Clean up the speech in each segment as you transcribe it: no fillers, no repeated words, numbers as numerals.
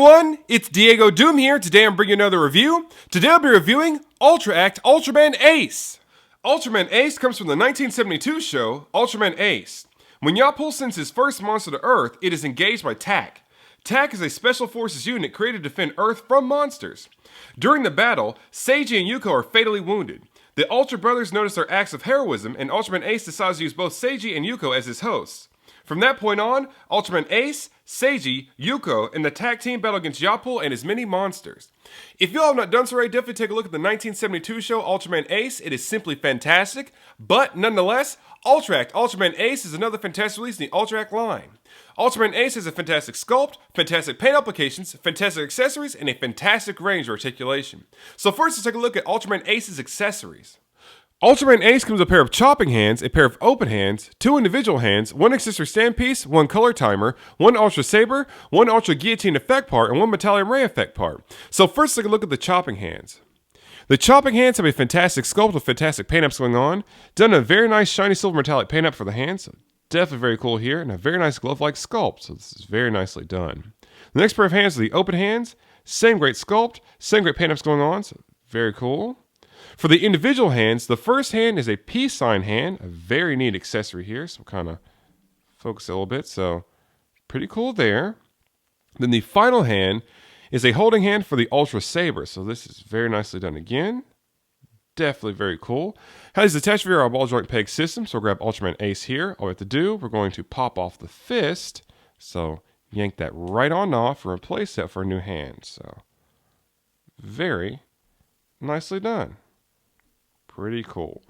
everyone, it's DiegoDoom here. Today I'm bringing another review. Today I'll be reviewing Act Ultraman Ace. Ultraman Ace comes from the 1972 show Ultraman Ace. When Yapul sends his first monster to Earth, it is engaged by TAC. TAC is a special forces unit created to defend Earth from monsters. During the battle, Seiji and Yuko are fatally wounded. The Ultra Brothers notice their acts of heroism, and Ultraman Ace decides to use both Seiji and Yuko as his hosts. From that point on, Ultraman Ace, Seiji, Yuko, and the tag team battle against Yapul and his many monsters. If you all have not done so already, definitely take a look at the 1972 show Ultraman Ace. It is simply fantastic, but nonetheless, Act Ultraman Ace is another fantastic release in the Act line. Ultraman Ace has a fantastic sculpt, fantastic paint applications, fantastic accessories, and a fantastic range of articulation. So first, let's take a look at Ultraman Ace's accessories. Ultraman Ace comes with a pair of chopping hands, a pair of open hands, 2 individual hands, 1 accessory stand piece, 1 color timer, 1 Ultra Saber, 1 Ultra Guillotine effect part, and 1 Metallium Ray effect part. So first, take a look at the chopping hands. The chopping hands have a fantastic sculpt with fantastic paint ups going on, done a very nice shiny silver metallic paint up for the hands, so definitely very cool here, and a very nice glove-like sculpt, so this is very nicely done. The next pair of hands are the open hands, same great sculpt, same great paint ups going on, so very cool. For the individual hands, the first hand is a peace sign hand, a very neat accessory here, so we'll kind of focus a little bit, so pretty cool there. Then the final hand is a holding hand for the Ultra Saber, so this is very nicely done again. Definitely very cool. How is attached via our ball joint peg system, so we'll grab Ultraman Ace here. All we have to do, we're going to pop off the fist, so yank that right on off and replace that for a new hand, so very nicely done. Pretty cool.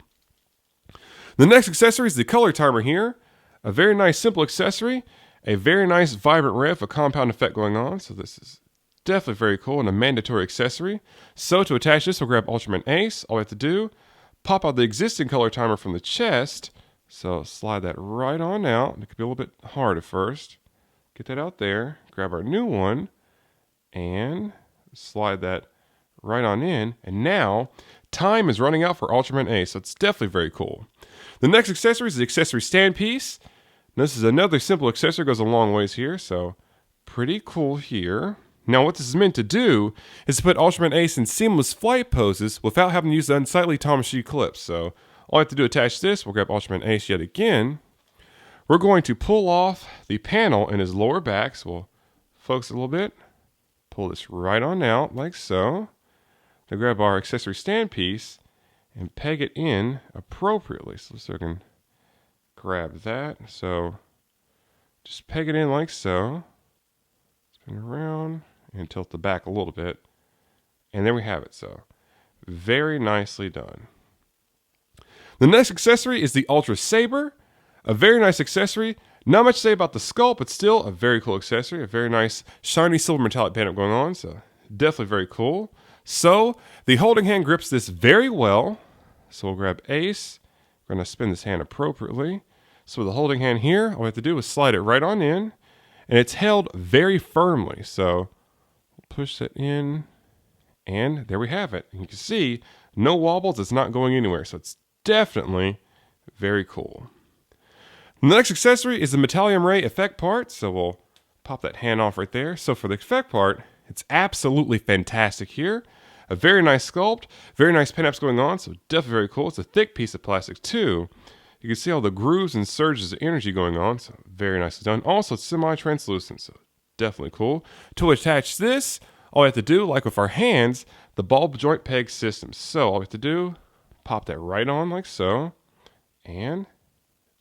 The next accessory is the color timer here. A very nice simple accessory. A very nice vibrant riff, a compound effect going on. So this is definitely very cool and a mandatory accessory. So to attach this, we'll grab Ultraman Ace. All we have to do, pop out the existing color timer from the chest. So slide that right on out. It could be a little bit hard at first. Get that out there. Grab our new one. And slide that right on in. And now, time is running out for Ultraman Ace, so it's definitely very cool. The next accessory is the accessory stand piece. Now, this is another simple accessory, goes a long ways here, so pretty cool here. Now, what this is meant to do is to put Ultraman Ace in seamless flight poses without having to use the unsightly Tamashii clips. So all I have to do to attach this, we'll grab Ultraman Ace yet again. We're going to pull off the panel in his lower back, so we'll focus a little bit. Pull this right on out, like so. To grab our accessory stand piece and peg it in appropriately. So I can grab that. So just peg it in like so. Spin around and tilt the back a little bit. And there we have it. So very nicely done. The next accessory is the Ultra Saber. A very nice accessory. Not much to say about the sculpt, but still a very cool accessory. A very nice shiny silver metallic paint up going on. So definitely very cool. So, the holding hand grips this very well. So we'll grab Ace. We're going to spin this hand appropriately. So with the holding hand here, all we have to do is slide it right on in. And it's held very firmly. So, we'll push that in. And there we have it. And you can see, no wobbles. It's not going anywhere. So it's definitely very cool. The next accessory is the Metallium Ray effect part. So we'll pop that hand off right there. So for the effect part, it's absolutely fantastic here. A very nice sculpt, very nice paint-ups going on, so definitely very cool. It's a thick piece of plastic too. You can see all the grooves and surges of energy going on, so very nicely done. Also, it's semi-translucent, so definitely cool. To attach this, all we have to do, like with our hands, the ball joint peg system. So all we have to do, pop that right on like so, and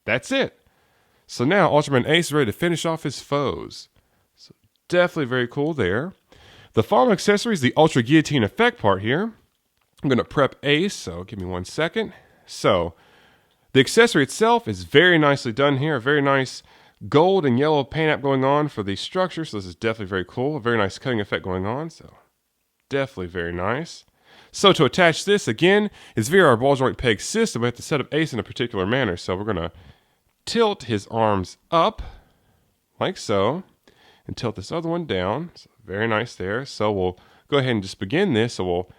that's it. So now Ultraman Ace is ready to finish off his foes. So definitely very cool there. The final accessory is the Ultra Guillotine effect part here. I'm going to prep Ace, so give me 1 second. So, the accessory itself is very nicely done here. A very nice gold and yellow paint app going on for the structure, so this is definitely very cool. A very nice cutting effect going on, so definitely very nice. So, to attach this, again, is via our ball joint peg system. We have to set up Ace in a particular manner, so we're going to tilt his arms up, like so, and tilt this other one down. So very nice there. So we'll go ahead and just begin this. So we'll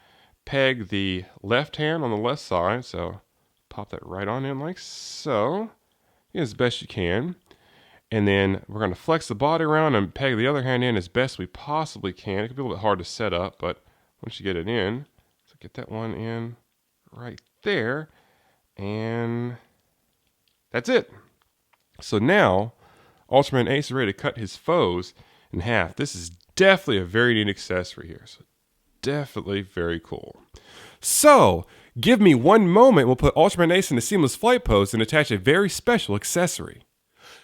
peg the left hand on the left side. So pop that right on in like so, as best you can. And then we're going to flex the body around and peg the other hand in as best we possibly can. It can be a little bit hard to set up, but once you get it in, so get that one in right there. And that's it. So now, Ultraman Ace is ready to cut his foes in half. This is definitely a very neat accessory here. So definitely very cool. So, give me one moment. We'll put Ultraman Ace in a seamless flight pose and attach a very special accessory.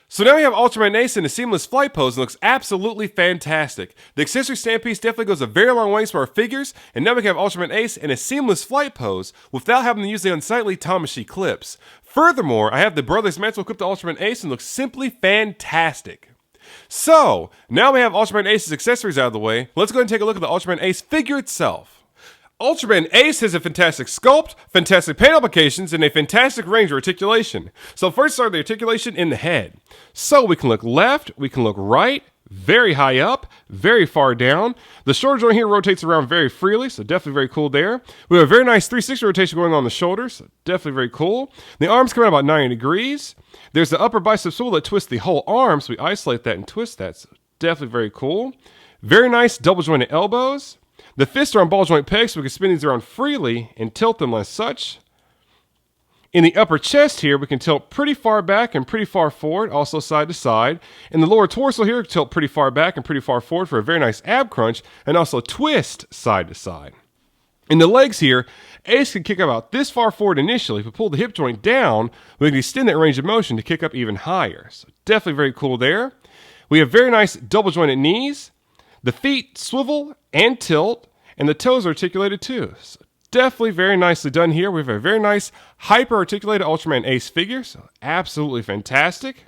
So now we have Ultraman Ace in a seamless flight pose and looks absolutely fantastic. The accessory stand piece definitely goes a very long ways for our figures, and now we have Ultraman Ace in a seamless flight pose without having to use the unsightly Tamashii clips. Furthermore, I have the Brothers Mantle equipped to Ultraman Ace and looks simply fantastic. So, now we have Ultraman Ace's accessories out of the way, let's go ahead and take a look at the Ultraman Ace figure itself. Ultraman Ace has a fantastic sculpt, fantastic paint applications, and a fantastic range of articulation. So first start the articulation in the head. So we can look left, we can look right, very high up, very far down. The shoulder joint here rotates around very freely, so definitely very cool there. We have a very nice 360 rotation going on the shoulders, so definitely very cool. The arms come out about 90 degrees. There's the upper bicep swivel that twists the whole arm, so we isolate that and twist that, so definitely very cool. Very nice double jointed elbows. The fists are on ball joint pegs, so we can spin these around freely and tilt them as such. In the upper chest here, we can tilt pretty far back and pretty far forward, also side to side. In the lower torso here, we can tilt pretty far back and pretty far forward for a very nice ab crunch, and also twist side to side. In the legs here, Ace can kick about this far forward initially. If we pull the hip joint down, we can extend that range of motion to kick up even higher. So definitely very cool there. We have very nice double jointed knees. The feet swivel and tilt, and the toes are articulated too. So definitely very nicely done here. We have a very nice hyper-articulated Ultraman Ace figure, so absolutely fantastic.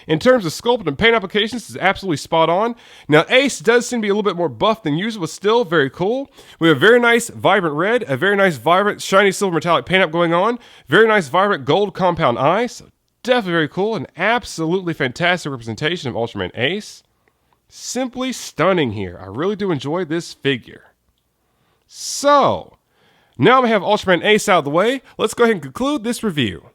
In terms of sculpt and paint applications, it's absolutely spot on. Now, Ace does seem to be a little bit more buff than usual, but still very cool. We have a very nice vibrant red, a very nice vibrant shiny silver metallic paint up going on, very nice vibrant gold compound eye, so definitely very cool, and absolutely fantastic representation of Ultraman Ace. Simply stunning here. I really do enjoy this figure. So, now we have Ultraman Ace out of the way, let's go ahead and conclude this review.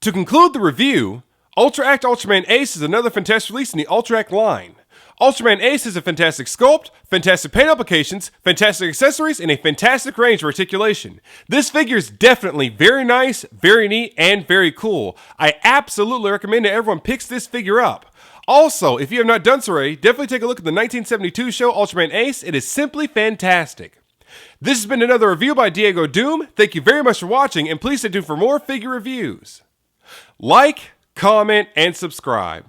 To conclude the review, Ultra Act Ultraman Ace is another fantastic release in the Ultra Act line. Ultraman Ace has a fantastic sculpt, fantastic paint applications, fantastic accessories, and a fantastic range of articulation. This figure is definitely very nice, very neat, and very cool. I absolutely recommend that everyone picks this figure up. Also, if you have not done so already, definitely take a look at the 1972 show Ultraman Ace. It is simply fantastic. This has been another review by DiegoDoom. Thank you very much for watching, and please stay tuned for more figure reviews. Like, comment, and subscribe.